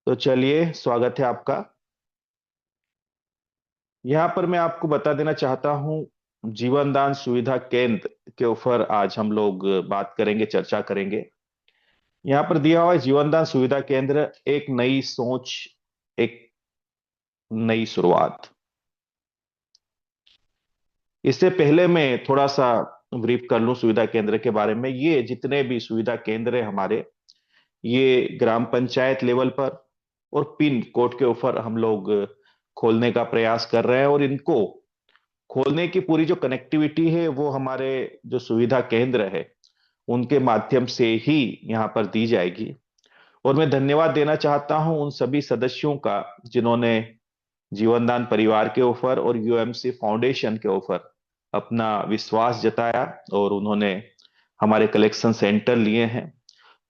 तो चलिए, स्वागत है आपका। यहाँ पर मैं आपको बता देना चाहता हूँ, जीवन दान सुविधा केंद्र के ऊपर आज हम लोग बात करेंगे, चर्चा करेंगे। यहाँ पर दिया हुआ है, जीवन दान सुविधा केंद्र एक नई सोच, एक नई शुरुआत। इससे पहले मैं थोड़ा सा ब्रीफ कर लूं सुविधा केंद्र के बारे में। ये जितने भी सुविधा केंद्र है हमारे, ये ग्राम पंचायत लेवल पर और पिन कोड के ऊपर हम लोग खोलने का प्रयास कर रहे हैं। और इनको खोलने की पूरी जो कनेक्टिविटी है वो हमारे जो सुविधा केंद्र है उनके माध्यम से ही यहाँ पर दी जाएगी। और मैं धन्यवाद देना चाहता हूं उन सभी सदस्यों का जिन्होंने जीवनदान परिवार के ऊपर और यूएमसी फाउंडेशन के ऊपर अपना विश्वास जताया और उन्होंने हमारे कलेक्शन सेंटर लिए हैं।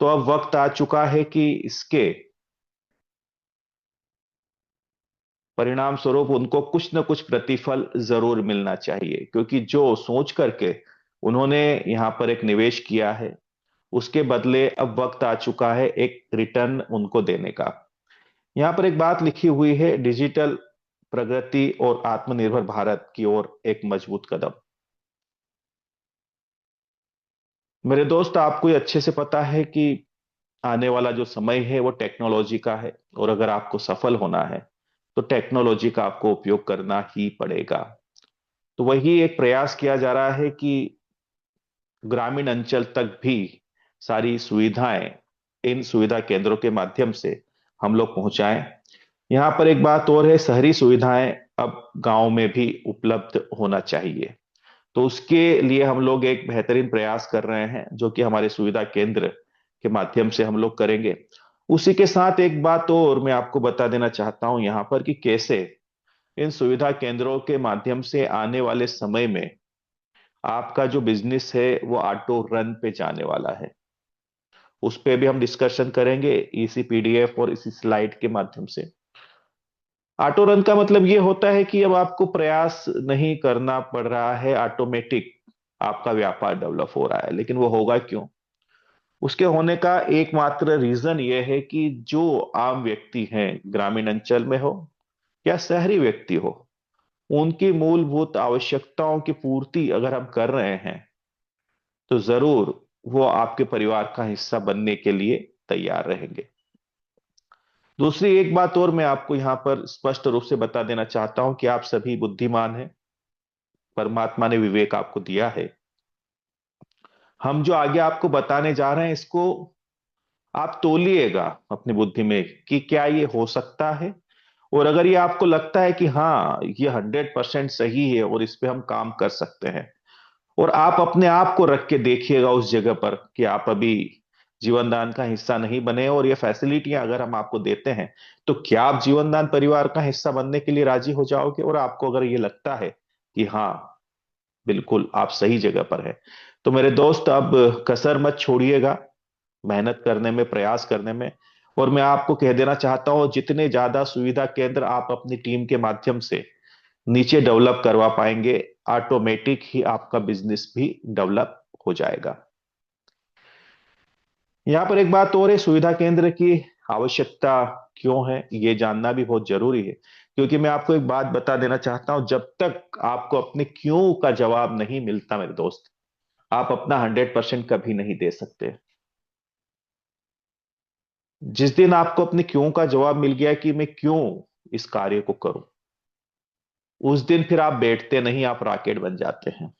तो अब वक्त आ चुका है कि इसके परिणाम स्वरूप उनको कुछ न कुछ प्रतिफल जरूर मिलना चाहिए, क्योंकि जो सोच करके उन्होंने यहाँ पर एक निवेश किया है उसके बदले अब वक्त आ चुका है एक रिटर्न उनको देने का। यहाँ पर एक बात लिखी हुई है, डिजिटल प्रगति और आत्मनिर्भर भारत की ओर एक मजबूत कदम। मेरे दोस्त, आपको ये अच्छे से पता है कि आने वाला जो समय है वो टेक्नोलॉजी का है, और अगर आपको सफल होना है तो टेक्नोलॉजी का आपको उपयोग करना ही पड़ेगा। तो वही एक प्रयास किया जा रहा है कि ग्रामीण अंचल तक भी सारी सुविधाएं इन सुविधा केंद्रों के माध्यम से हम लोग पहुंचाएं। यहाँ पर एक बात और है, शहरी सुविधाएं अब गांव में भी उपलब्ध होना चाहिए। तो उसके लिए हम लोग एक बेहतरीन प्रयास कर रहे हैं जो कि हमारे सुविधा केंद्र के माध्यम से हम लोग करेंगे। उसी के साथ एक बात और मैं आपको बता देना चाहता हूं यहाँ पर कि कैसे इन सुविधा केंद्रों के माध्यम से आने वाले समय में आपका जो बिजनेस है वो ऑटो रन पे जाने वाला है। उस पे भी हम डिस्कशन करेंगे इसी पीडीएफ और इसी स्लाइड के माध्यम से। ऑटो रन का मतलब ये होता है कि अब आपको प्रयास नहीं करना पड़ रहा है, ऑटोमेटिक आपका व्यापार डेवलप हो रहा है। लेकिन वो होगा क्यों? उसके होने का एकमात्र रीजन ये है कि जो आम व्यक्ति हैं, ग्रामीण अंचल में हो या शहरी व्यक्ति हो, उनकी मूलभूत आवश्यकताओं की पूर्ति अगर हम कर रहे हैं तो जरूर वो आपके परिवार का हिस्सा बनने के लिए तैयार रहेंगे। दूसरी एक बात और मैं आपको यहां पर स्पष्ट रूप से बता देना चाहता हूं कि आप सभी बुद्धिमान हैं, परमात्मा ने विवेक आपको दिया है। हम जो आगे आपको बताने जा रहे हैं इसको आप तोलिएगा अपनी बुद्धि में कि क्या ये हो सकता है। और अगर ये आपको लगता है कि हाँ, ये 100% सही है और इस पे हम काम कर सकते हैं, और आप अपने आप को रख के देखिएगा उस जगह पर कि आप अभी जीवन दान का हिस्सा नहीं बने और ये फैसिलिटियां अगर हम आपको देते हैं, तो क्या आप जीवन दान परिवार का हिस्सा बनने के लिए राजी हो जाओगे? और आपको अगर ये लगता है कि हाँ, बिल्कुल आप सही जगह पर है, तो मेरे दोस्त अब कसर मत छोड़िएगा मेहनत करने में, प्रयास करने में। और मैं आपको कह देना चाहता हूं, जितने ज्यादा सुविधा केंद्र आप अपनी टीम के माध्यम से नीचे डेवलप करवा पाएंगे, ऑटोमेटिक ही आपका बिजनेस भी डेवलप हो जाएगा। यहाँ पर एक बात और है, सुविधा केंद्र की आवश्यकता क्यों है ये जानना भी बहुत जरूरी है। क्योंकि मैं आपको एक बात बता देना चाहता हूं, जब तक आपको अपने क्यों का जवाब नहीं मिलता मेरे दोस्त, आप अपना 100% कभी नहीं दे सकते। जिस दिन आपको अपने क्यों का जवाब मिल गया कि मैं क्यों इस कार्य को करूं, उस दिन फिर आप बैठते नहीं, आप रॉकेट बन जाते हैं।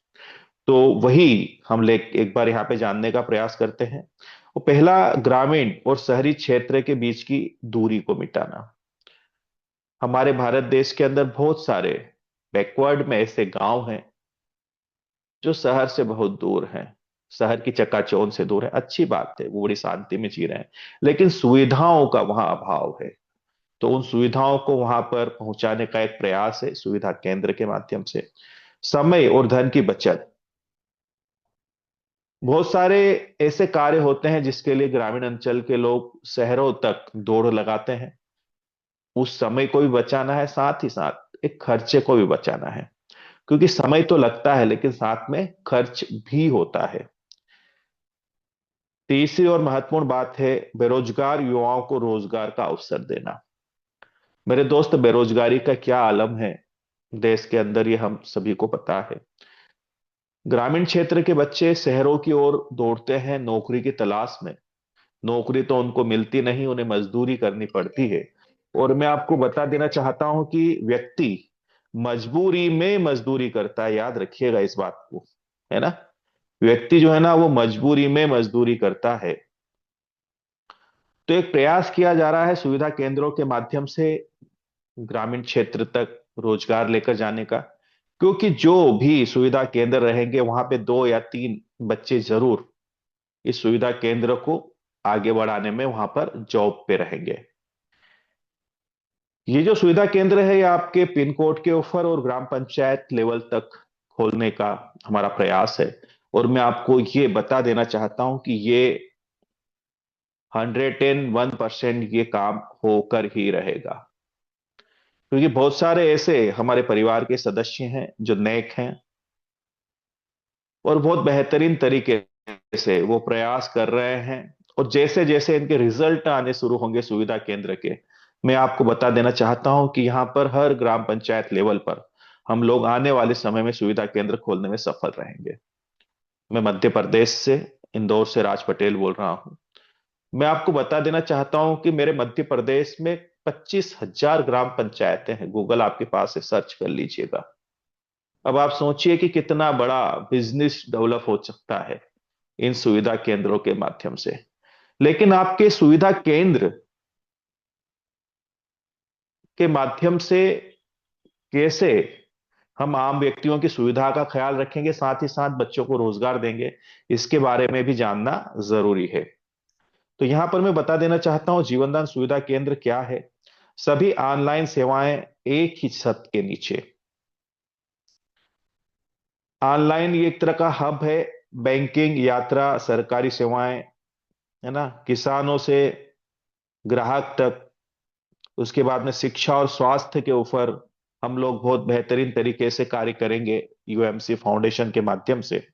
तो वही हम ले एक बार यहाँ पे जानने का प्रयास करते हैं। वो पहला, ग्रामीण और शहरी क्षेत्र के बीच की दूरी को मिटाना। हमारे भारत देश के अंदर बहुत सारे बैकवर्ड में ऐसे गांव हैं जो शहर से बहुत दूर हैं, शहर की चकाचौंध से दूर है। अच्छी बात है, वो बड़ी शांति में जी रहे हैं, लेकिन सुविधाओं का वहां अभाव है। तो उन सुविधाओं को वहां पर पहुंचाने का एक प्रयास है सुविधा केंद्र के माध्यम से। समय और धन की बचत। बहुत सारे ऐसे कार्य होते हैं जिसके लिए ग्रामीण अंचल के लोग शहरों तक दौड़ लगाते हैं। उस समय को भी बचाना है, साथ ही साथ एक खर्चे को भी बचाना है। क्योंकि समय तो लगता है लेकिन साथ में खर्च भी होता है। तीसरी और महत्वपूर्ण बात है बेरोजगार युवाओं को रोजगार का अवसर देना। मेरे दोस्त, बेरोजगारी का क्या आलम है देश के अंदर, ये हम सभी को पता है। ग्रामीण क्षेत्र के बच्चे शहरों की ओर दौड़ते हैं नौकरी की तलाश में। नौकरी तो उनको मिलती नहीं, उन्हें मजदूरी करनी पड़ती है। और मैं आपको बता देना चाहता हूं कि व्यक्ति मजबूरी में मजदूरी करता है, याद रखिएगा इस बात को, है ना। व्यक्ति जो है ना, वो मजबूरी में मजदूरी करता है। तो एक प्रयास किया जा रहा है सुविधा केंद्रों के माध्यम से ग्रामीण क्षेत्र तक रोजगार लेकर जाने का। क्योंकि जो भी सुविधा केंद्र रहेंगे वहां पे 2 या 3 बच्चे जरूर इस सुविधा केंद्र को आगे बढ़ाने में वहां पर जॉब पे रहेंगे। ये जो सुविधा केंद्र है, ये आपके पिन कोड के ऊपर और ग्राम पंचायत लेवल तक खोलने का हमारा प्रयास है। और मैं आपको ये बता देना चाहता हूं कि ये 101% ये काम होकर ही रहेगा। क्योंकि बहुत सारे ऐसे हमारे परिवार के सदस्य हैं जो नेक हैं और बहुत बेहतरीन तरीके से वो प्रयास कर रहे हैं। और जैसे जैसे इनके रिजल्ट आने शुरू होंगे सुविधा केंद्र के, मैं आपको बता देना चाहता हूं कि यहां पर हर ग्राम पंचायत लेवल पर हम लोग आने वाले समय में सुविधा केंद्र खोलने में सफल रहेंगे। मैं मध्य प्रदेश से, इंदौर से राज पटेल बोल रहा हूं। मैं आपको बता देना चाहता हूं कि मेरे मध्य प्रदेश में 25,000 ग्राम पंचायतें हैं। गूगल आपके पास है, सर्च कर लीजिएगा। अब आप सोचिए कि कितना बड़ा बिजनेस डेवलप हो सकता है इन सुविधा केंद्रों के माध्यम से। लेकिन आपके सुविधा केंद्र के माध्यम से कैसे हम आम व्यक्तियों की सुविधा का ख्याल रखेंगे, साथ ही साथ बच्चों को रोजगार देंगे, इसके बारे में भी जानना जरूरी है। तो यहां पर मैं बता देना चाहता हूं जीवन दान सुविधा केंद्र क्या है। सभी ऑनलाइन सेवाएं एक ही छत के नीचे। ऑनलाइन ये एक तरह का हब है। बैंकिंग, यात्रा, सरकारी सेवाएं, है ना, किसानों से ग्राहक तक। उसके बाद में शिक्षा और स्वास्थ्य के ऊपर हम लोग बहुत बेहतरीन तरीके से कार्य करेंगे यूएमसी फाउंडेशन के माध्यम से।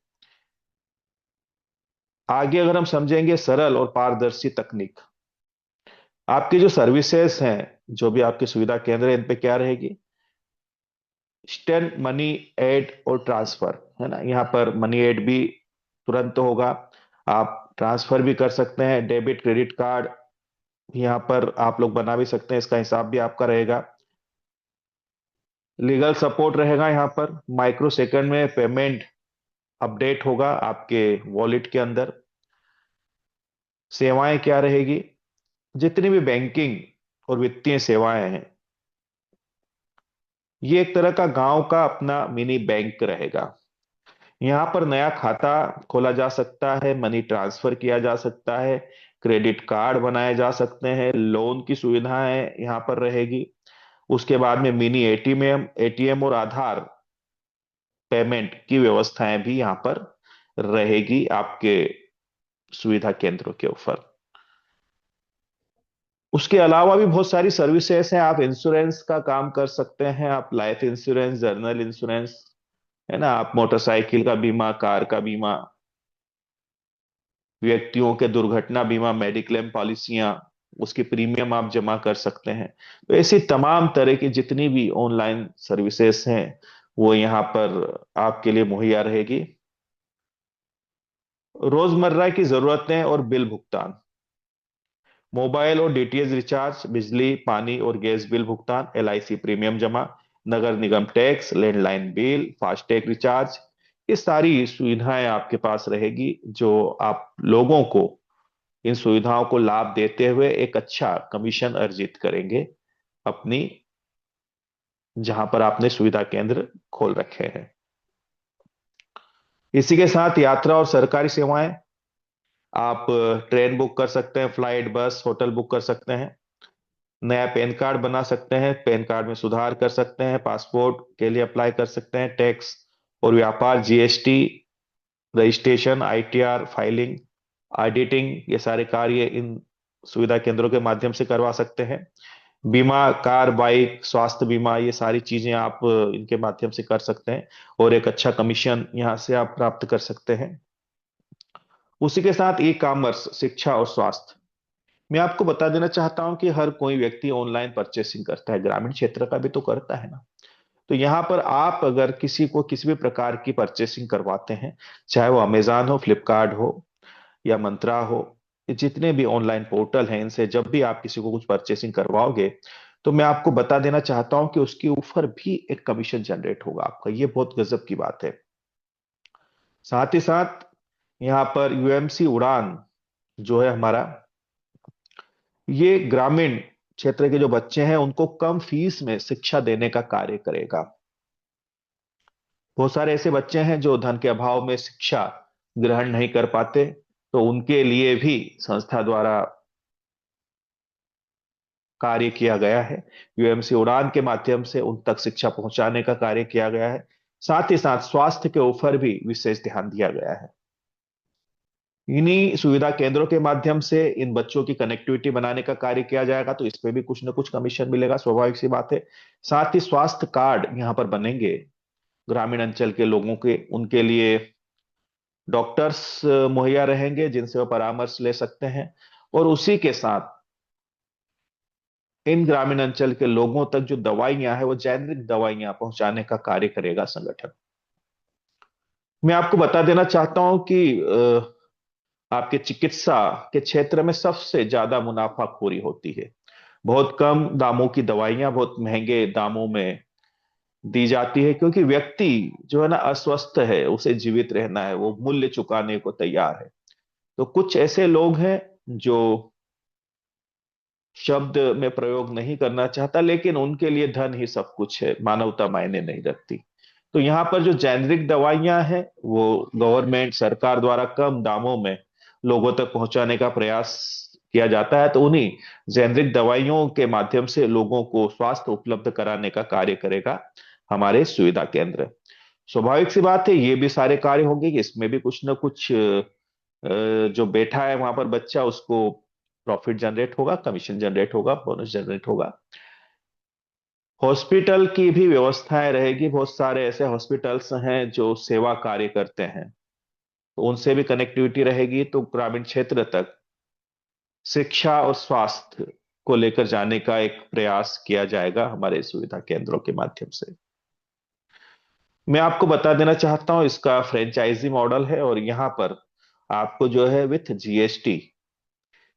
आगे अगर हम समझेंगे सरल और पारदर्शी तकनीक। आपकी जो सर्विसेज हैं, जो भी आपकी सुविधा केंद्र है, इन पे क्या रहेगी? इंस्टेंट मनी एड और ट्रांसफर, है ना। यहाँ पर मनी एड भी तुरंत होगा। आप ट्रांसफर भी कर सकते हैं। डेबिट क्रेडिट कार्ड यहाँ पर आप लोग बना भी सकते हैं, इसका हिसाब भी आपका रहेगा। लीगल सपोर्ट रहेगा यहाँ पर। माइक्रो सेकंड में पेमेंट अपडेट होगा आपके वॉलेट के अंदर। सेवाएं क्या रहेगी? जितनी भी बैंकिंग और वित्तीय सेवाएं हैं, ये एक तरह का गांव का अपना मिनी बैंक रहेगा। यहाँ पर नया खाता खोला जा सकता है, मनी ट्रांसफर किया जा सकता है, क्रेडिट कार्ड बनाए जा सकते हैं, लोन की सुविधाएं यहाँ पर रहेगी। उसके बाद में मिनी एटीएम एटीएम और आधार पेमेंट की व्यवस्थाएं भी यहाँ पर रहेगी आपके सुविधा केंद्रों के ऊपर। उसके अलावा भी बहुत सारी सर्विसेज हैं। आप इंश्योरेंस का काम कर सकते हैं, आप लाइफ इंश्योरेंस, जर्नल इंश्योरेंस, है ना, आप मोटरसाइकिल का बीमा, कार का बीमा, व्यक्तियों के दुर्घटना बीमा, मेडिक्लेम पॉलिसियां, उसकी प्रीमियम आप जमा कर सकते हैं। तो ऐसी तमाम तरह की जितनी भी ऑनलाइन सर्विसेज हैं, वो यहाँ पर आपके लिए मुहैया रहेगी। रोजमर्रा की जरूरतें और बिल भुगतान, मोबाइल और डीटीएच रिचार्ज, बिजली पानी और गैस बिल भुगतान, एलआईसी प्रीमियम जमा, नगर निगम tax, landline bill, FASTag recharge, ये सारी सुविधाएं आपके पास रहेगी, जो आप लोगों को इन सुविधाओं को लाभ देते हुए एक अच्छा कमीशन अर्जित करेंगे अपनी, जहां पर आपने सुविधा केंद्र खोल रखे हैं। इसी के साथ यात्रा और सरकारी सेवाएं, आप ट्रेन बुक कर सकते हैं, फ्लाइट, बस, होटल बुक कर सकते हैं। नया पैन कार्ड बना सकते हैं, पैन कार्ड में सुधार कर सकते हैं, पासपोर्ट के लिए अप्लाई कर सकते हैं, टैक्स और व्यापार, GST registration, ITR filing, auditing, ये सारे कार्य इन सुविधा केंद्रों के माध्यम से करवा सकते हैं। बीमा, कार, बाइक, स्वास्थ्य बीमा, ये सारी चीजें आप इनके माध्यम से कर सकते हैं और एक अच्छा कमीशन यहां से आप प्राप्त कर सकते हैं। उसी के साथ ई कॉमर्स, शिक्षा और स्वास्थ्य। मैं आपको बता देना चाहता हूं कि हर कोई व्यक्ति ऑनलाइन परचेसिंग करता है, ग्रामीण क्षेत्र का भी तो करता है ना। तो यहाँ पर आप अगर किसी को किसी भी प्रकार की परचेसिंग करवाते हैं, चाहे वो अमेजॉन हो, फ्लिपकार्ट हो या मंत्रा हो, ये जितने भी ऑनलाइन पोर्टल हैं, इनसे जब भी आप किसी को कुछ परचेसिंग करवाओगे, तो मैं आपको बता देना चाहता हूं कि उसके ऊपर भी एक कमीशन जनरेट होगा आपका। ये बहुत गजब की बात है। साथ ही साथ यहाँ पर यूएमसी उड़ान जो है हमारा, ये ग्रामीण क्षेत्र के जो बच्चे हैं उनको कम फीस में शिक्षा देने का कार्य करेगा। बहुत सारे ऐसे बच्चे हैं जो धन के अभाव में शिक्षा ग्रहण नहीं कर पाते, तो उनके लिए भी संस्था द्वारा कार्य किया गया है। यूएमसी उड़ान के माध्यम से उन तक शिक्षा पहुंचाने का कार्य किया गया है। साथ ही साथ स्वास्थ्य के ऊपर भी विशेष ध्यान दिया गया है। इन्हीं सुविधा केंद्रों के माध्यम से इन बच्चों की कनेक्टिविटी बनाने का कार्य किया जाएगा, तो इस पे भी कुछ ना कुछ कमीशन मिलेगा, स्वाभाविक सी बात है। साथ ही स्वास्थ्य कार्ड यहाँ पर बनेंगे ग्रामीण अंचल के लोगों के, उनके लिए डॉक्टर्स मुहैया रहेंगे जिनसे वो परामर्श ले सकते हैं। और उसी के साथ इन ग्रामीण अंचल के लोगों तक जो दवाइयां हैं वो जेनरिक दवाइयां पहुंचाने का कार्य करेगा संगठन। मैं आपको बता देना चाहता हूं कि आपके चिकित्सा के क्षेत्र में सबसे ज्यादा मुनाफाखोरी होती है। बहुत कम दामों की दवाइयां बहुत महंगे दामों में दी जाती है, क्योंकि व्यक्ति जो है ना अस्वस्थ है, उसे जीवित रहना है, वो मूल्य चुकाने को तैयार है। तो कुछ ऐसे लोग हैं जो शब्द में प्रयोग नहीं करना चाहता, लेकिन उनके लिए धन ही सब कुछ है, मानवता मायने नहीं रखती। तो यहाँ पर जो जेनरिक दवाइयां हैं वो गवर्नमेंट सरकार द्वारा कम दामों में लोगों तक पहुंचाने का प्रयास किया जाता है। तो उन्हीं जेनरिक दवाइयों के माध्यम से लोगों को स्वास्थ्य उपलब्ध कराने का कार्य करेगा हमारे सुविधा केंद्र। स्वाभाविक सी बात है, ये भी सारे कार्य होंगे कि इसमें भी कुछ ना कुछ जो बैठा है वहां पर बच्चा, उसको प्रॉफिट जनरेट होगा, कमीशन जनरेट होगा, बोनस जनरेट होगा। हॉस्पिटल की भी व्यवस्थाएं रहेगी। बहुत सारे ऐसे हॉस्पिटल्स हैं जो सेवा कार्य करते हैं, तो उनसे भी कनेक्टिविटी रहेगी, तो ग्रामीण क्षेत्र तक शिक्षा और स्वास्थ्य को लेकर जाने का एक प्रयास किया जाएगा हमारे सुविधा केंद्रों के माध्यम से। मैं आपको बता देना चाहता हूं, इसका फ्रेंचाइजी मॉडल है, और यहाँ पर आपको जो है विथ जीएसटी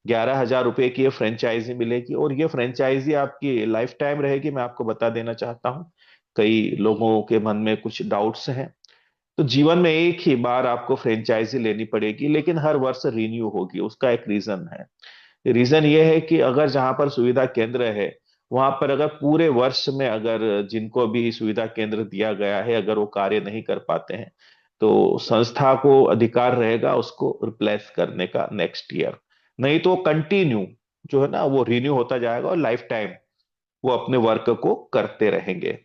11,000 रुपए की ये फ्रेंचाइजी मिलेगी, और ये फ्रेंचाइजी आपकी लाइफ टाइम रहेगी। मैं आपको बता देना चाहता हूँ, कई लोगों के मन में कुछ डाउट्स हैं। तो जीवन में एक ही बार आपको फ्रेंचाइजी लेनी पड़ेगी, लेकिन हर वर्ष रिन्यू होगी। उसका एक रीजन है। रीजन ये है कि अगर जहां पर सुविधा केंद्र है, वहां पर अगर पूरे वर्ष में अगर जिनको भी सुविधा केंद्र दिया गया है, अगर वो कार्य नहीं कर पाते हैं, तो संस्था को अधिकार रहेगा उसको रिप्लेस करने का नेक्स्ट ईयर। नहीं तो कंटिन्यू जो है ना वो रिन्यू होता जाएगा, और लाइफ टाइम वो अपने वर्क को करते रहेंगे।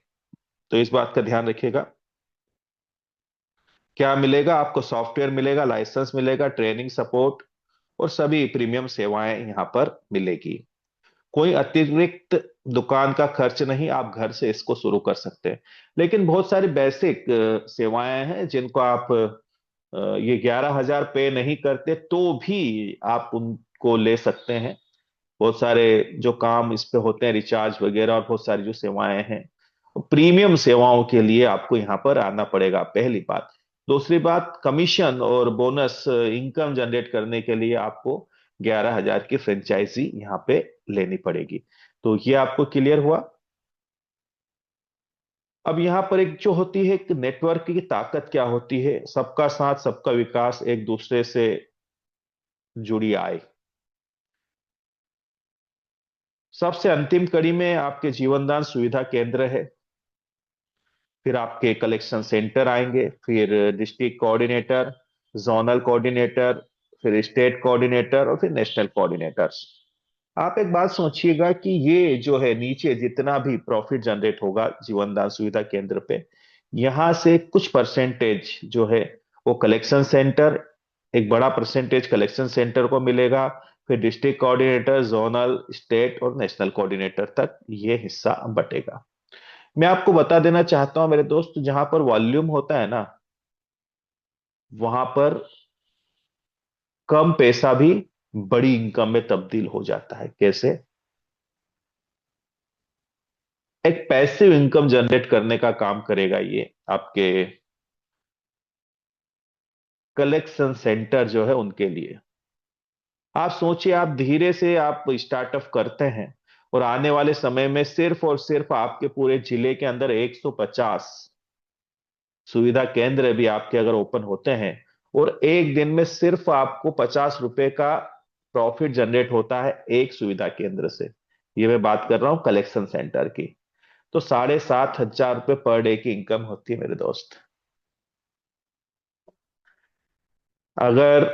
तो इस बात का ध्यान रखिएगा। क्या मिलेगा आपको? सॉफ्टवेयर मिलेगा, लाइसेंस मिलेगा, ट्रेनिंग सपोर्ट और सभी प्रीमियम सेवाएं यहाँ पर मिलेगी। कोई अतिरिक्त दुकान का खर्च नहीं, आप घर से इसको शुरू कर सकते हैं। लेकिन बहुत सारी बेसिक सेवाएं हैं जिनको आप ये 11,000 पे नहीं करते तो भी आप उनको ले सकते हैं। बहुत सारे जो काम इस पे होते हैं, रिचार्ज वगैरह, और बहुत सारी जो सेवाएं हैं, प्रीमियम सेवाओं के लिए आपको यहाँ पर आना पड़ेगा, पहली बात। दूसरी बात, कमीशन और बोनस इनकम जनरेट करने के लिए आपको 11,000 की फ्रेंचाइजी यहाँ पे लेनी पड़ेगी। तो ये आपको क्लियर हुआ। अब यहाँ पर एक जो होती है कि नेटवर्क की ताकत क्या होती है, सबका साथ सबका विकास, एक दूसरे से जुड़ी आए। सबसे अंतिम कड़ी में आपके जीवनदान सुविधा केंद्र है, फिर आपके कलेक्शन सेंटर आएंगे, फिर डिस्ट्रिक्ट कोऑर्डिनेटर, जोनल कोऑर्डिनेटर, फिर स्टेट कोऑर्डिनेटर और फिर नेशनल कोऑर्डिनेटर्स। आप एक बात सोचिएगा कि ये जो है नीचे जितना भी प्रॉफिट जनरेट होगा जीवनदान सुविधा केंद्र पे, यहां से कुछ परसेंटेज जो है वो कलेक्शन सेंटर, एक बड़ा परसेंटेज कलेक्शन सेंटर को मिलेगा। फिर डिस्ट्रिक्ट कोऑर्डिनेटर, जोनल, स्टेट और नेशनल कोऑर्डिनेटर तक ये हिस्सा बटेगा। मैं आपको बता देना चाहता हूं मेरे दोस्त, जहां पर वॉल्यूम होता है ना, वहां पर कम पैसा भी बड़ी इनकम में तब्दील हो जाता है। कैसे? एक पैसिव इनकम जनरेट करने का काम करेगा ये आपके कलेक्शन सेंटर जो है उनके लिए। आप सोचिए, आप धीरे से आप स्टार्टअप करते हैं और आने वाले समय में सिर्फ और सिर्फ आपके पूरे जिले के अंदर 150 सुविधा केंद्र भी आपके अगर ओपन होते हैं और एक दिन में सिर्फ आपको 50 रुपए का प्रॉफिट जनरेट होता है एक सुविधा केंद्र से। ये मैं बात कर रहा हूं कलेक्शन सेंटर की। तो 7,500 रुपये पर डे की इनकम होती है मेरे दोस्त। अगर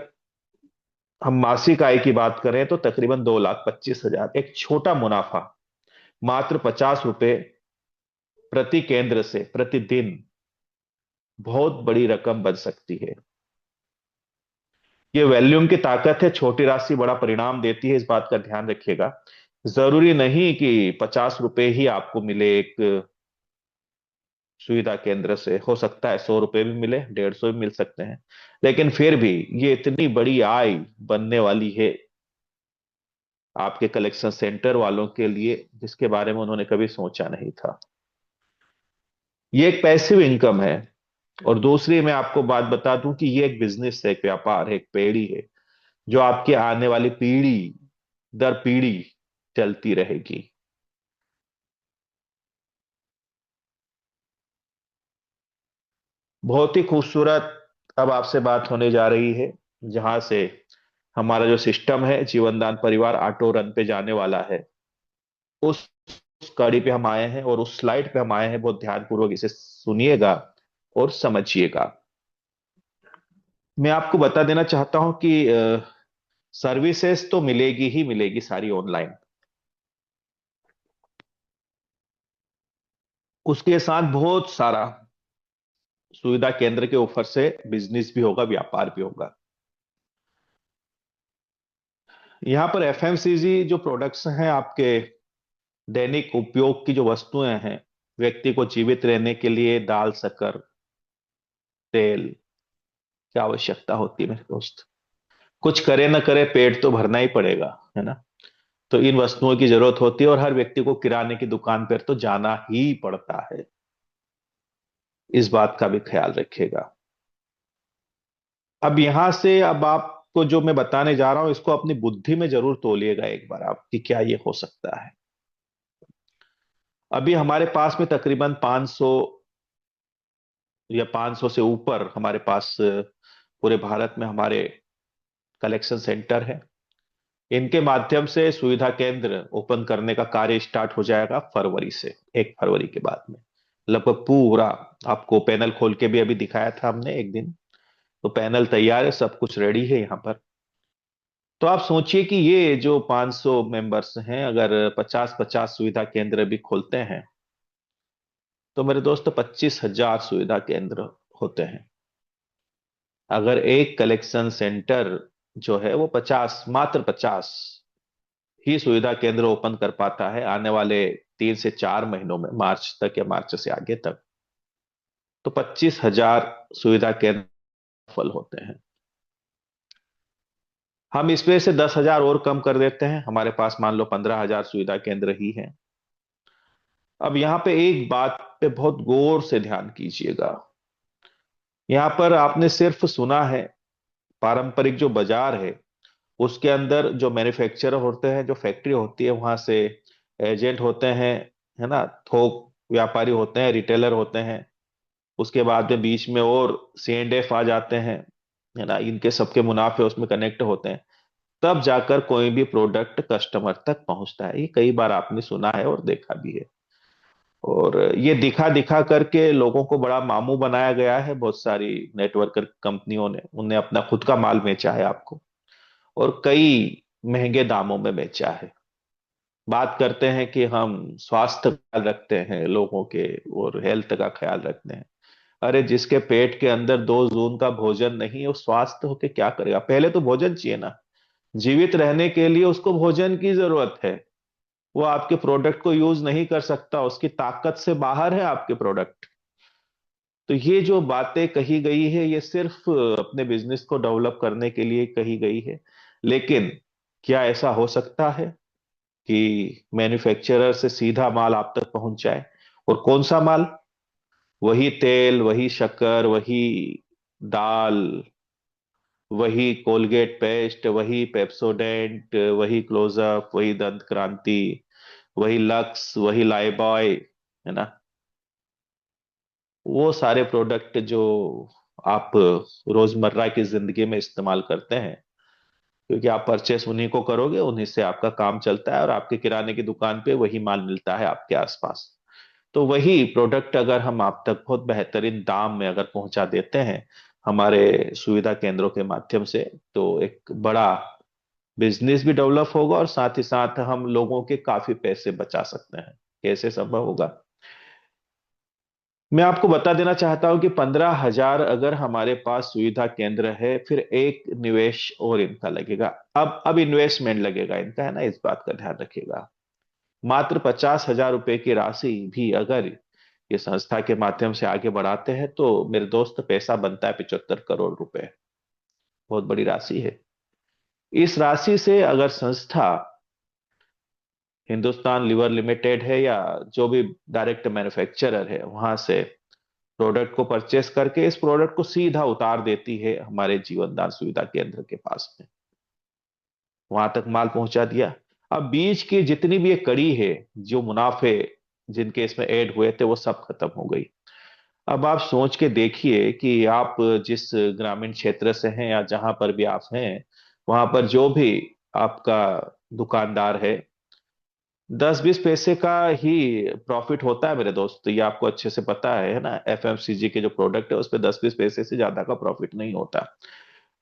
हम मासिक आय की बात करें तो तकरीबन 2,25,000, एक छोटा मुनाफा मात्र 50 रुपए प्रति केंद्र से प्रतिदिन बहुत बड़ी रकम बन सकती है। ये वॉल्यूम की ताकत है, छोटी राशि बड़ा परिणाम देती है, इस बात का ध्यान रखिएगा। जरूरी नहीं कि 50 रुपए ही आपको मिले एक सुविधा केंद्र से, हो सकता है 100 रुपए भी मिले, 150 भी मिल सकते हैं। लेकिन फिर भी ये इतनी बड़ी आय बनने वाली है आपके कलेक्शन सेंटर वालों के लिए, जिसके बारे में उन्होंने कभी सोचा नहीं था। ये एक पैसिव इनकम है। और दूसरी मैं आपको बात बता दूं कि ये एक बिजनेस है, एक व्यापार है, एक पेड़ी है जो आपकी आने वाली पीढ़ी दर पीढ़ी चलती रहेगी। बहुत ही खूबसूरत अब आपसे बात होने जा रही है, जहां से हमारा जो सिस्टम है जीवनदान परिवार ऑटो रन पे जाने वाला है। उस कड़ी पे हम आए हैं और उस स्लाइड पे हम आए हैं। बहुत ध्यानपूर्वक इसे सुनिएगा और समझिएगा। मैं आपको बता देना चाहता हूं कि सर्विसेज तो मिलेगी ही मिलेगी सारी ऑनलाइन। उसके साथ बहुत सारा सुविधा केंद्र के ऊपर से बिजनेस भी होगा, व्यापार भी होगा। यहाँ पर एफएमसीजी जो प्रोडक्ट्स हैं, आपके दैनिक उपयोग की जो वस्तुएं हैं, व्यक्ति को जीवित रहने के लिए दाल, शक्कर, तेल की आवश्यकता होती है मेरे दोस्त। कुछ करे ना करे पेट तो भरना ही पड़ेगा, है ना? तो इन वस्तुओं की जरूरत होती है और हर व्यक्ति को किराने की दुकान पर तो जाना ही पड़ता है। इस बात का भी ख्याल रखिएगा। अब यहां से अब आपको जो मैं बताने जा रहा हूं इसको अपनी बुद्धि में जरूर तोलिएगा एक बार आप, कि क्या ये हो सकता है। अभी हमारे पास में तकरीबन 500 या 500 से ऊपर हमारे पास पूरे भारत में हमारे कलेक्शन सेंटर है। इनके माध्यम से सुविधा केंद्र ओपन करने का कार्य स्टार्ट हो जाएगा फरवरी से, 1 फरवरी के बाद में लगभग पूरा। आपको पैनल खोल के भी अभी दिखाया था हमने एक दिन। तो पैनल तैयार है, सब कुछ रेडी है यहाँ पर। तो आप सोचिए कि ये जो 500 मेंबर्स हैं, अगर 50-50 सुविधा केंद्र भी खोलते हैं तो मेरे दोस्त 25,000 सुविधा केंद्र होते हैं। अगर एक कलेक्शन सेंटर जो है वो 50, मात्र 50 ही सुविधा केंद्र ओपन कर पाता है आने वाले 3 से 4 महीनों में, मार्च तक या मार्च से आगे तक, तो 25,000 सुविधा केंद्र सफल होते हैं। हम इसमें से 10,000 और कम कर देते हैं, हमारे पास मान लो 15,000 सुविधा केंद्र ही हैं। अब यहां पे एक बात पे बहुत गौर से ध्यान कीजिएगा। यहां पर आपने सिर्फ सुना है पारंपरिक जो बाजार है उसके अंदर जो मैन्युफैक्चरर होते हैं, जो फैक्ट्री होती है, वहां से एजेंट होते हैं, है ना, थोक व्यापारी होते हैं, रिटेलर होते हैं। उसके बाद में बीच में और C&F आ जाते हैं, है ना, इनके सबके मुनाफे उसमें कनेक्ट होते हैं। तब जाकर कोई भी प्रोडक्ट कस्टमर तक पहुंचता है। ये कई बार आपने सुना है और देखा भी है। और ये दिखा दिखा करके लोगों को बड़ा मामू बनाया गया है। बहुत सारी नेटवर्कर कंपनियों ने उन्हें अपना खुद का माल बेचा है आपको, और कई महंगे दामों में बेचा है। बात करते हैं कि हम स्वास्थ्य का ख्याल रखते हैं लोगों के और हेल्थ का ख्याल रखते हैं। अरे जिसके पेट के अंदर 2 जून का भोजन नहीं है, वो स्वास्थ्य होके क्या करेगा? पहले तो भोजन चाहिए ना। जीवित रहने के लिए उसको भोजन की जरूरत है। वो आपके प्रोडक्ट को यूज नहीं कर सकता, उसकी ताकत से बाहर है आपके प्रोडक्ट। तो ये जो बातें कही गई है ये सिर्फ अपने बिजनेस को डेवलप करने के लिए कही गई है। लेकिन क्या ऐसा हो सकता है कि मैन्युफैक्चरर से सीधा माल आप तक पहुंच जाए? और कौन सा माल? वही तेल, वही शक्कर, वही दाल, वही कोलगेट पेस्ट, वही पेप्सोडेंट, वही क्लोजअप, वही दंत क्रांति, वही लक्स, वही लाइबॉय, है ना? वो सारे प्रोडक्ट जो आप रोजमर्रा की जिंदगी में इस्तेमाल करते हैं, क्योंकि आप परचेस उन्हीं को करोगे, उन्हीं से आपका काम चलता है, और आपके किराने की दुकान पे वही माल मिलता है आपके आसपास। तो वही प्रोडक्ट अगर हम आप तक बहुत बेहतरीन दाम में अगर पहुंचा देते हैं हमारे सुविधा केंद्रों के माध्यम से, तो एक बड़ा बिजनेस भी डेवलप होगा और साथ ही साथ हम लोगों के काफी पैसे बचा सकते हैं। कैसे संभव होगा? मैं आपको बता देना चाहता हूं कि 15,000 अगर हमारे पास सुविधा केंद्र है, फिर एक निवेश और इनका लगेगा। अब इन्वेस्टमेंट लगेगा इनका, है ना, इस बात का ध्यान रखिएगा। मात्र 50,000 रुपए की राशि भी अगर ये संस्था के माध्यम से आगे बढ़ाते हैं तो मेरे दोस्त पैसा बनता है 75 करोड़ रुपए। बहुत बड़ी राशि है। इस राशि से अगर संस्था हिंदुस्तान लीवर लिमिटेड है या जो भी डायरेक्ट मैन्युफैक्चरर है वहां से प्रोडक्ट को परचेस करके इस प्रोडक्ट को सीधा उतार देती है हमारे जीवन दान सुविधा केंद्र के पास में, वहां तक माल पहुंचा दिया। अब बीच की जितनी भी ये कड़ी है, जो मुनाफे जिनके इसमें ऐड हुए थे वो सब खत्म हो गई। अब आप सोच के देखिए कि आप जिस ग्रामीण क्षेत्र से हैं या जहां पर भी आप हैं, वहां पर जो भी आपका दुकानदार है, 10-20 पैसे का ही प्रॉफिट होता है मेरे दोस्त। ये आपको अच्छे से पता है ना, एफएमसीजी के जो प्रोडक्ट है उस पर 10-20 पैसे से ज्यादा का प्रॉफिट नहीं होता।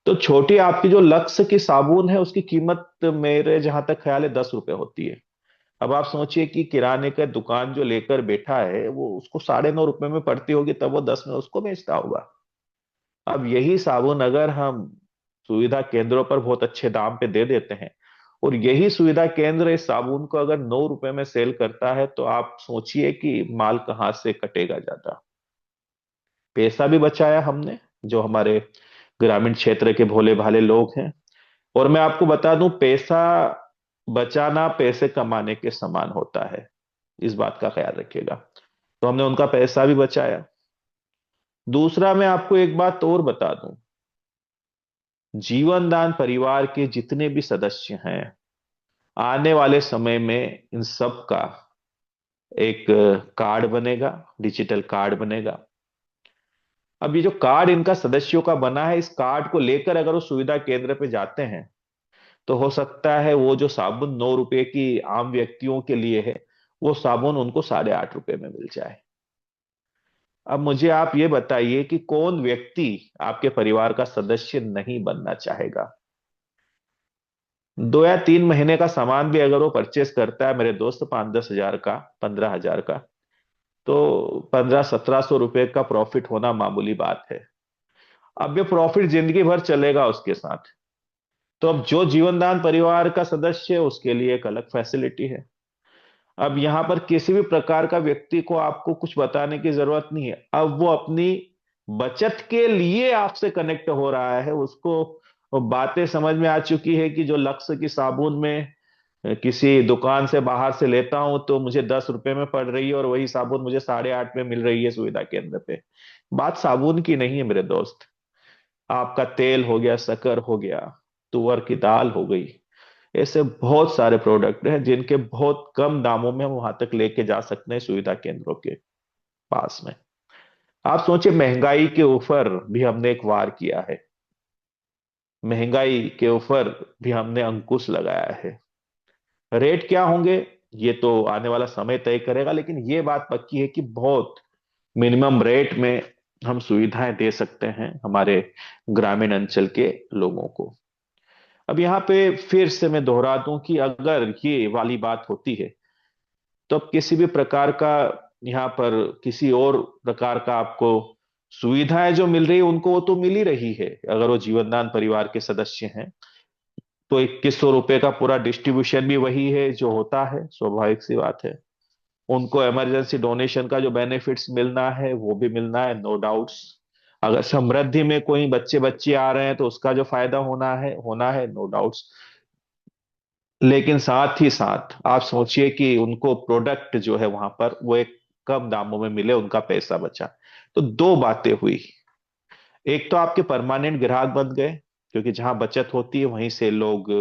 तो छोटी आपकी जो लक्स की साबुन है उसकी कीमत मेरे जहां तक ख्याल है 10 रुपए होती है। अब आप सोचिए कि किराने का दुकान जो लेकर बैठा है वो उसको 9.5 रुपए में पड़ती होगी, तब वो 10 में उसको बेचता होगा। अब यही साबुन अगर हम सुविधा केंद्रों पर बहुत अच्छे दाम पे दे देते हैं, और यही सुविधा केंद्र इस साबुन को अगर 9 रुपए में सेल करता है, तो आप सोचिए कि माल कहाँ से कटेगा ज्यादा। पैसा भी बचाया हमने, जो हमारे ग्रामीण क्षेत्र के भोले भाले लोग हैं। और मैं आपको बता दूं, पैसा बचाना पैसे कमाने के समान होता है, इस बात का ख्याल रखिएगा। तो हमने उनका पैसा भी बचाया। दूसरा, मैं आपको एक बात और बता दूं, जीवनदान परिवार के जितने भी सदस्य हैं, आने वाले समय में इन सब का एक कार्ड बनेगा, डिजिटल कार्ड बनेगा। अब ये जो कार्ड इनका सदस्यों का बना है, इस कार्ड को लेकर अगर वो सुविधा केंद्र पे जाते हैं, तो हो सकता है वो जो साबुन 9 रुपए की आम व्यक्तियों के लिए है, वो साबुन उनको 8.5 रुपए में मिल जाए। अब मुझे आप ये बताइए कि कौन व्यक्ति आपके परिवार का सदस्य नहीं बनना चाहेगा? 2 या 3 महीने का सामान भी अगर वो परचेस करता है मेरे दोस्त, 5-10 हजार का, 15,000 का, तो 1500-1700 रुपए का प्रॉफिट होना मामूली बात है। अब ये प्रॉफिट जिंदगी भर चलेगा उसके साथ। तो अब जो जीवनदान परिवार का सदस्य है उसके लिए एक अलग फैसिलिटी है। अब यहां पर किसी भी प्रकार का व्यक्ति को आपको कुछ बताने की जरूरत नहीं है। अब वो अपनी बचत के लिए आपसे कनेक्ट हो रहा है, उसको बातें समझ में आ चुकी है कि जो लक्स की साबुन में किसी दुकान से बाहर से लेता हूं तो मुझे 10 रुपए में पड़ रही है, और वही साबुन मुझे 8.5 में मिल रही है सुविधा केंद्र पे। बात साबुन की नहीं है मेरे दोस्त। आपका तेल हो गया, शक्कर हो गया, तुअर की दाल हो गई, ऐसे बहुत सारे प्रोडक्ट हैं जिनके बहुत कम दामों में हम वहां तक लेके जा सकते हैं सुविधा केंद्रों के पास में। आप सोचिए, महंगाई के ऊपर भी हमने एक वार किया है। महंगाई के ऊपर भी हमने अंकुश लगाया है। रेट क्या होंगे ये तो आने वाला समय तय करेगा, लेकिन ये बात पक्की है कि बहुत मिनिमम रेट में हम सुविधाएं दे सकते हैं हमारे ग्रामीण अंचल के लोगों को। अब यहाँ पे फिर से मैं दोहरा दूं कि अगर ये वाली बात होती है, तो अब किसी भी प्रकार का यहाँ पर किसी और प्रकार का आपको सुविधाएं जो मिल रही है उनको वो तो मिल ही रही है। अगर वो जीवनदान परिवार के सदस्य हैं तो 2100 रुपए का पूरा डिस्ट्रीब्यूशन भी वही है जो होता है, स्वाभाविक सी बात है। उनको इमरजेंसी डोनेशन का जो बेनिफिट्स मिलना है वो भी मिलना है, नो डाउट्स। अगर समृद्धि में कोई बच्चे बच्ची आ रहे हैं तो उसका जो फायदा होना है, नो डाउट्स। लेकिन साथ ही साथ आप सोचिए कि उनको प्रोडक्ट जो है वहां पर वो एक कम दामों में मिले, उनका पैसा बचा। तो दो बातें हुई। एक तो आपके परमानेंट ग्राहक बन गए, क्योंकि जहां बचत होती है वहीं से लोग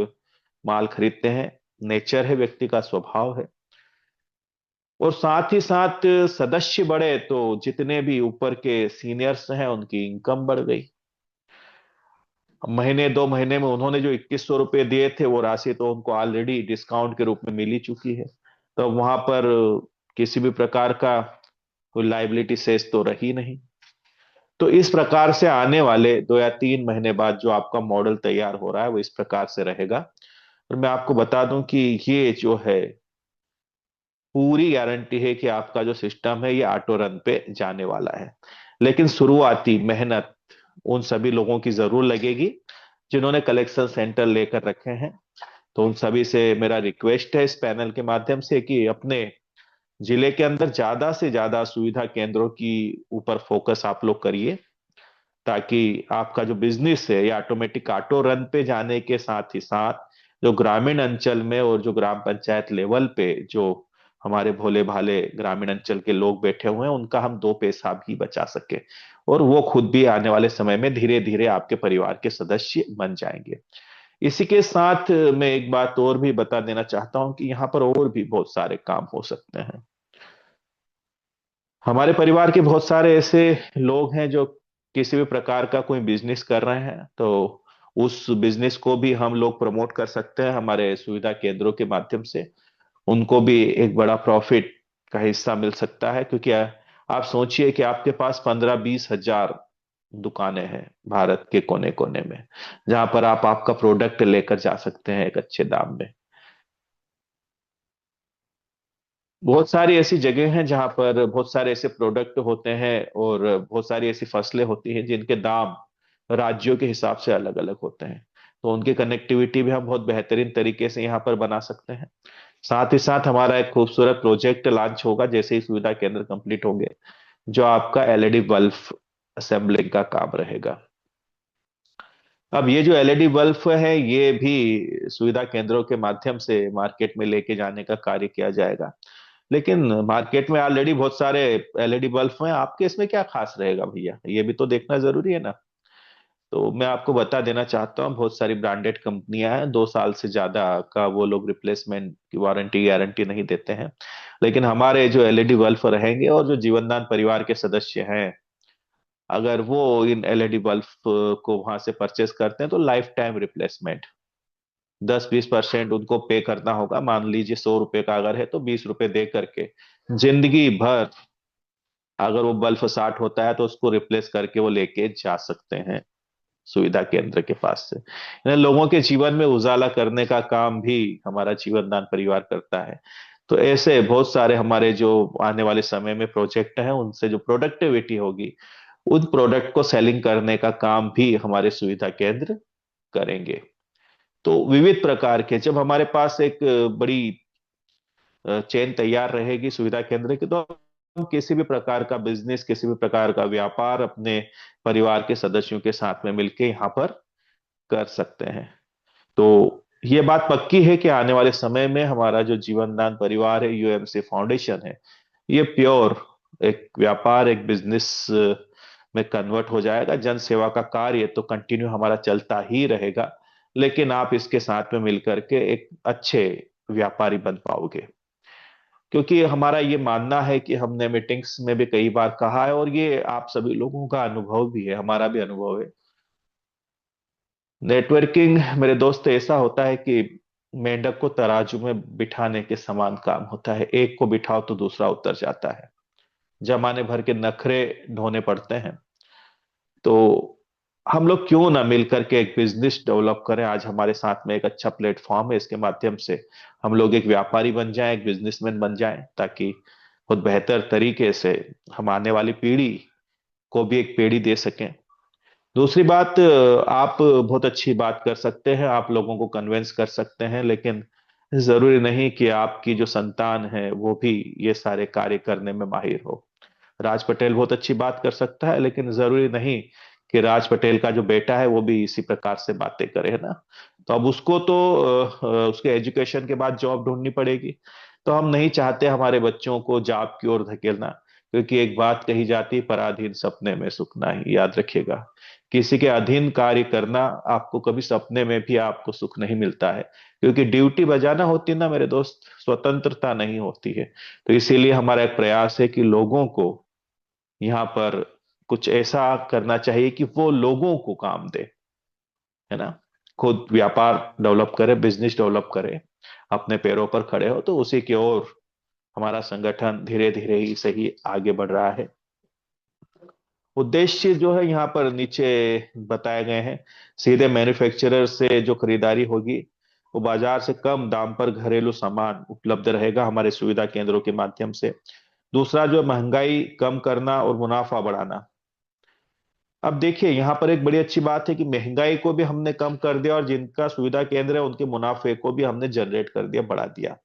माल खरीदते हैं, नेचर है, व्यक्ति का स्वभाव है। और साथ ही साथ सदस्य बढ़े तो जितने भी ऊपर के सीनियर्स हैं उनकी इनकम बढ़ गई। महीने 2 महीने में उन्होंने जो 2100 रुपये दिए थे वो राशि तो उनको ऑलरेडी डिस्काउंट के रूप में मिल ही चुकी है। तो वहां पर किसी भी प्रकार का कोई लाइबिलिटी सेस तो रही नहीं। तो इस प्रकार से आने वाले 2 या 3 महीने बाद जो आपका मॉडल तैयार हो रहा है वो इस प्रकार से रहेगा। और मैं आपको बता दूं कि ये जो है पूरी गारंटी है कि आपका जो सिस्टम है ये ऑटो रन पे जाने वाला है। लेकिन शुरुआती मेहनत उन सभी लोगों की जरूर लगेगी जिन्होंने कलेक्शन सेंटर लेकर रखे हैं। तो उन सभी से मेरा रिक्वेस्ट है इस पैनल के माध्यम से कि अपने जिले के अंदर ज्यादा से ज्यादा सुविधा केंद्रों की ऊपर फोकस आप लोग करिए, ताकि आपका जो बिजनेस है ये ऑटोमेटिक ऑटो रन पे जाने के साथ ही साथ जो ग्रामीण अंचल में और जो ग्राम पंचायत लेवल पे जो हमारे भोले भाले ग्रामीण अंचल के लोग बैठे हुए हैं उनका हम दो पैसा भी बचा सके, और वो खुद भी आने वाले समय में धीरे धीरे आपके परिवार के सदस्य बन जाएंगे। इसी के साथ मैं एक बात और भी बता देना चाहता हूं कि यहाँ पर और भी बहुत सारे काम हो सकते हैं। हमारे परिवार के बहुत सारे ऐसे लोग हैं जो किसी भी प्रकार का कोई बिजनेस कर रहे हैं, तो उस बिजनेस को भी हम लोग प्रमोट कर सकते हैं हमारे सुविधा केंद्रों के माध्यम से। उनको भी एक बड़ा प्रॉफिट का हिस्सा मिल सकता है, क्योंकि आप सोचिए कि आपके पास 15-20 हजार दुकानें हैं भारत के कोने कोने में, जहां पर आप आपका प्रोडक्ट लेकर जा सकते हैं एक अच्छे दाम में। बहुत सारी ऐसी जगह हैं जहां पर बहुत सारे ऐसे प्रोडक्ट होते हैं और बहुत सारी ऐसी फसलें होती हैं जिनके दाम राज्यों के हिसाब से अलग अलग होते हैं। तो उनकी कनेक्टिविटी भी हम बहुत बेहतरीन तरीके से यहाँ पर बना सकते हैं। साथ ही साथ हमारा एक खूबसूरत प्रोजेक्ट लॉन्च होगा जैसे ही सुविधा केंद्र कंप्लीट होंगे, जो आपका एलईडी बल्ब असेंबलिंग का काम रहेगा। अब ये जो एलईडी बल्ब है ये भी सुविधा केंद्रों के माध्यम से मार्केट में लेके जाने का कार्य किया जाएगा। लेकिन मार्केट में ऑलरेडी बहुत सारे एलईडी बल्ब हैं, आपके इसमें क्या खास रहेगा भैया, ये भी तो देखना जरूरी है ना। तो मैं आपको बता देना चाहता हूँ बहुत सारी ब्रांडेड कंपनियां हैं, 2 साल से ज्यादा का वो लोग रिप्लेसमेंट की वारंटी गारंटी नहीं देते हैं। लेकिन हमारे जो एलईडी बल्ब रहेंगे और जो जीवनदान परिवार के सदस्य हैं, अगर वो इन एलईडी बल्ब को वहां से परचेस करते हैं तो लाइफ टाइम रिप्लेसमेंट 10-20% उनको पे करना होगा। मान लीजिए 100 रुपए का अगर है तो 20 रुपए दे करके जिंदगी भर, अगर वो बल्ब 60 होता है तो उसको रिप्लेस करके वो लेके जा सकते हैं सुविधा केंद्र के पास से। यानी लोगों के जीवन में उजाला करने का काम भी हमारा जीवन दान परिवार करता है। तो ऐसे बहुत सारे हमारे जो आने वाले समय में प्रोजेक्ट हैं उनसे जो प्रोडक्टिविटी होगी, उन प्रोडक्ट को सेलिंग करने का काम भी हमारे सुविधा केंद्र करेंगे। तो विविध प्रकार के जब हमारे पास एक बड़ी चेन तैयार रहेगी सुविधा केंद्र की, तो हम किसी भी प्रकार का बिजनेस, किसी भी प्रकार का व्यापार अपने परिवार के सदस्यों के साथ में मिलके यहाँ पर कर सकते हैं। तो ये बात पक्की है कि आने वाले समय में हमारा जो जीवनदान परिवार है, यूएमसी फाउंडेशन है, ये प्योर एक व्यापार, एक बिजनेस में कन्वर्ट हो जाएगा। जन सेवा का कार्य तो कंटिन्यू हमारा चलता ही रहेगा, लेकिन आप इसके साथ में मिलकर के एक अच्छे व्यापारी बन पाओगे। क्योंकि हमारा ये मानना है कि हमने मीटिंग्स में भी कई बार कहा है और ये आप सभी लोगों का अनुभव भी है, हमारा भी अनुभव है। नेटवर्किंग मेरे दोस्त ऐसा होता है कि मेंढक को तराजू में बिठाने के समान काम होता है, एक को बिठाओ तो दूसरा उतर जाता है। जमाने भर के नखरे ढोने पड़ते हैं। तो हम लोग क्यों ना मिलकर के एक बिजनेस डेवलप करें। आज हमारे साथ में एक अच्छा प्लेटफॉर्म है, इसके माध्यम से हम लोग एक व्यापारी बन जाएं, एक बिजनेसमैन बन जाएं, ताकि बहुत बेहतर तरीके से हम आने वाली पीढ़ी को भी एक पेड़ी दे सकें। दूसरी बात, आप बहुत अच्छी बात कर सकते हैं, आप लोगों को कन्विंस कर सकते हैं, लेकिन जरूरी नहीं कि आपकी जो संतान है वो भी ये सारे कार्य करने में माहिर हो। राज पटेल बहुत अच्छी बात कर सकता है, लेकिन जरूरी नहीं कि राज पटेल का जो बेटा है वो भी इसी प्रकार से बातें करे, है ना। तो अब उसको तो उसके एजुकेशन के बाद जॉब ढूंढनी पड़ेगी। तो हम नहीं चाहते हमारे बच्चों को जॉब की ओर धकेलना, क्योंकि एक बात कही जाती है, पराधीन सपने में सुख नहीं, याद रखिएगा। किसी के अधीन कार्य करना, आपको कभी सपने में भी आपको सुख नहीं मिलता है, क्योंकि ड्यूटी बजाना होती है ना मेरे दोस्त, स्वतंत्रता नहीं होती है। तो इसीलिए हमारा एक प्रयास है कि लोगों को यहाँ पर कुछ ऐसा करना चाहिए कि वो लोगों को काम दे, है ना। खुद व्यापार डेवलप करे, बिजनेस डेवलप करे, अपने पैरों पर खड़े हो, तो उसी की ओर हमारा संगठन धीरे धीरे ही सही आगे बढ़ रहा है। उद्देश्य जो है यहाँ पर नीचे बताए गए हैं। सीधे मैन्युफैक्चरर से जो खरीदारी होगी, वो बाजार से कम दाम पर घरेलू सामान उपलब्ध रहेगा हमारे सुविधा केंद्रों के माध्यम से। दूसरा जो है, महंगाई कम करना और मुनाफा बढ़ाना। अब देखिए यहाँ पर एक बड़ी अच्छी बात है कि महंगाई को भी हमने कम कर दिया, और जिनका सुविधा केंद्र है उनके मुनाफे को भी हमने जनरेट कर दिया, बढ़ा दिया।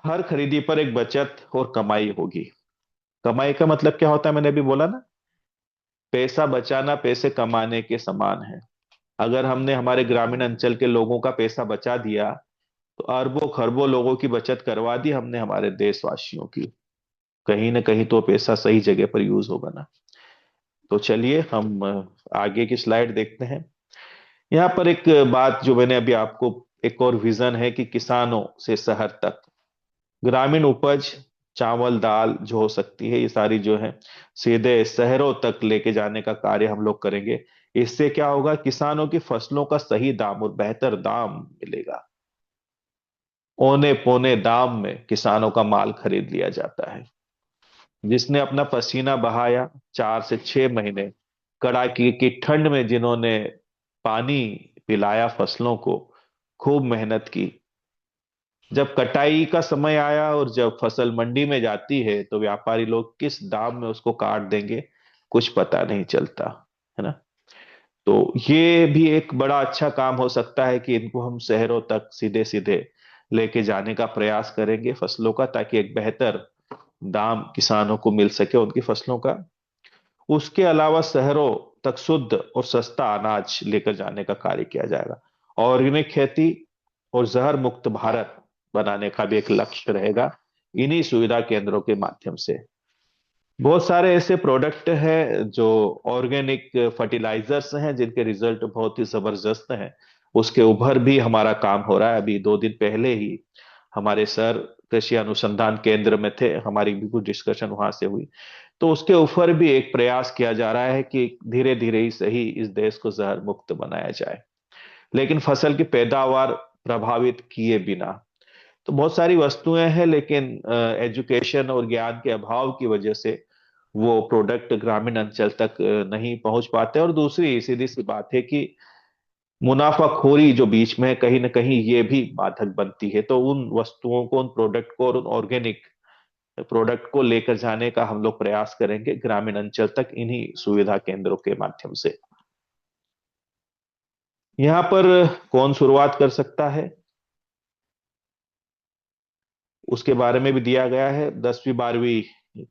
हर खरीदी पर एक बचत और कमाई होगी। कमाई का मतलब क्या होता है, मैंने अभी बोला ना, पैसा बचाना पैसे कमाने के समान है। अगर हमने हमारे ग्रामीण अंचल के लोगों का पैसा बचा दिया, तो अरबों खरबों लोगों की बचत करवा दी हमने हमारे देशवासियों की। कहीं ना कहीं तो पैसा सही जगह पर यूज होगा ना। तो चलिए हम आगे की स्लाइड देखते हैं। यहाँ पर एक बात जो मैंने अभी आपको, एक और विजन है कि किसानों से शहर तक ग्रामीण उपज, चावल दाल जो हो सकती है, ये सारी जो है सीधे शहरों तक लेके जाने का कार्य हम लोग करेंगे। इससे क्या होगा, किसानों की फसलों का सही दाम और बेहतर दाम मिलेगा। औने पौने दाम में किसानों का माल खरीद लिया जाता है। जिसने अपना पसीना बहाया, 4 से 6 महीने कड़ाके की ठंड में जिन्होंने पानी पिलाया फसलों को, खूब मेहनत की, जब कटाई का समय आया और जब फसल मंडी में जाती है, तो व्यापारी लोग किस दाम में उसको काट देंगे, कुछ पता नहीं चलता, है ना। तो ये भी एक बड़ा अच्छा काम हो सकता है कि इनको हम शहरों तक सीधे सीधे लेके जाने का प्रयास करेंगे फसलों का, ताकि एक बेहतर दाम किसानों को मिल सके उनकी फसलों का। उसके अलावा शहरों तक शुद्ध और सस्ता अनाज लेकर जाने का कार्य किया जाएगा। ऑर्गेनिक खेती और जहर मुक्त भारत बनाने का भी एक लक्ष्य रहेगा इन्हीं सुविधा केंद्रों के माध्यम से। बहुत सारे ऐसे प्रोडक्ट हैं जो ऑर्गेनिक फर्टिलाइजर्स हैं, जिनके रिजल्ट बहुत ही जबरदस्त हैं। उसके ऊपर भी हमारा काम हो रहा है। अभी 2 दिन पहले ही हमारे सर कृषि अनुसंधान केंद्र में थे, हमारी भी कुछ डिस्कशन वहां से हुई। तो उसके ऊपर भी एक प्रयास किया जा रहा है कि धीरे धीरे ही सही इस देश को जहर मुक्त बनाया जाए, लेकिन फसल की पैदावार प्रभावित किए बिना। तो बहुत सारी वस्तुएं हैं, लेकिन एजुकेशन और ज्ञान के अभाव की वजह से वो प्रोडक्ट ग्रामीण अंचल तक नहीं पहुंच पाते। और दूसरी सीधी सी बात है कि मुनाफाखोरी जो बीच में है, कहीं ना कहीं ये भी बाधक बनती है। तो उन वस्तुओं को, उन प्रोडक्ट को और उन ऑर्गेनिक प्रोडक्ट को लेकर जाने का हम लोग प्रयास करेंगे ग्रामीण अंचल तक इन्हीं सुविधा केंद्रों के माध्यम से। यहाँ पर कौन शुरुआत कर सकता है, उसके बारे में भी दिया गया है। 10वीं 12वीं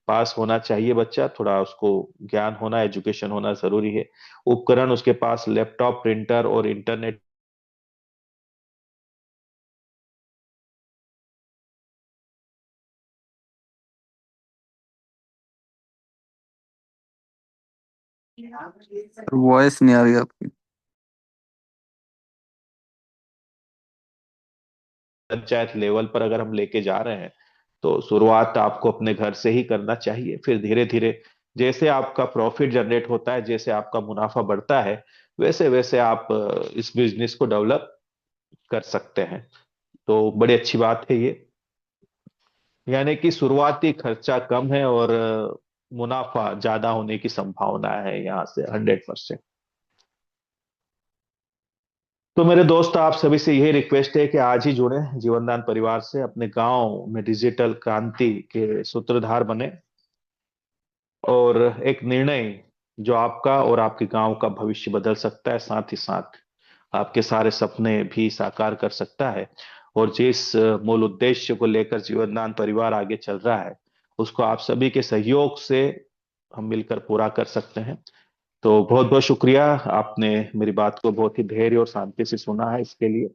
पास होना चाहिए बच्चा, थोड़ा उसको ज्ञान होना, एजुकेशन होना जरूरी है। उपकरण उसके पास लैपटॉप, प्रिंटर और इंटरनेट। वॉइस नहीं आ रही आपकी। पंचायत लेवल पर अगर हम लेके जा रहे हैं, तो शुरुआत आपको अपने घर से ही करना चाहिए। फिर धीरे धीरे जैसे आपका प्रॉफिट जनरेट होता है, जैसे आपका मुनाफा बढ़ता है, वैसे वैसे आप इस बिजनेस को डेवलप कर सकते हैं। तो बड़ी अच्छी बात है ये, यानी कि शुरुआती खर्चा कम है और मुनाफा ज्यादा होने की संभावना है यहाँ से 100%। तो मेरे दोस्त, आप सभी से यही रिक्वेस्ट है कि आज ही जुड़े जीवनदान परिवार से, अपने गांव में डिजिटल क्रांति के सूत्रधार बने, और एक निर्णय जो आपका और आपके गांव का भविष्य बदल सकता है। साथ ही साथ आपके सारे सपने भी साकार कर सकता है। और जिस मूल उद्देश्य को लेकर जीवनदान परिवार आगे चल रहा है, उसको आप सभी के सहयोग से हम मिलकर पूरा कर सकते हैं। तो बहुत बहुत शुक्रिया, आपने मेरी बात को बहुत ही धैर्य और शांति से सुना है, इसके लिए।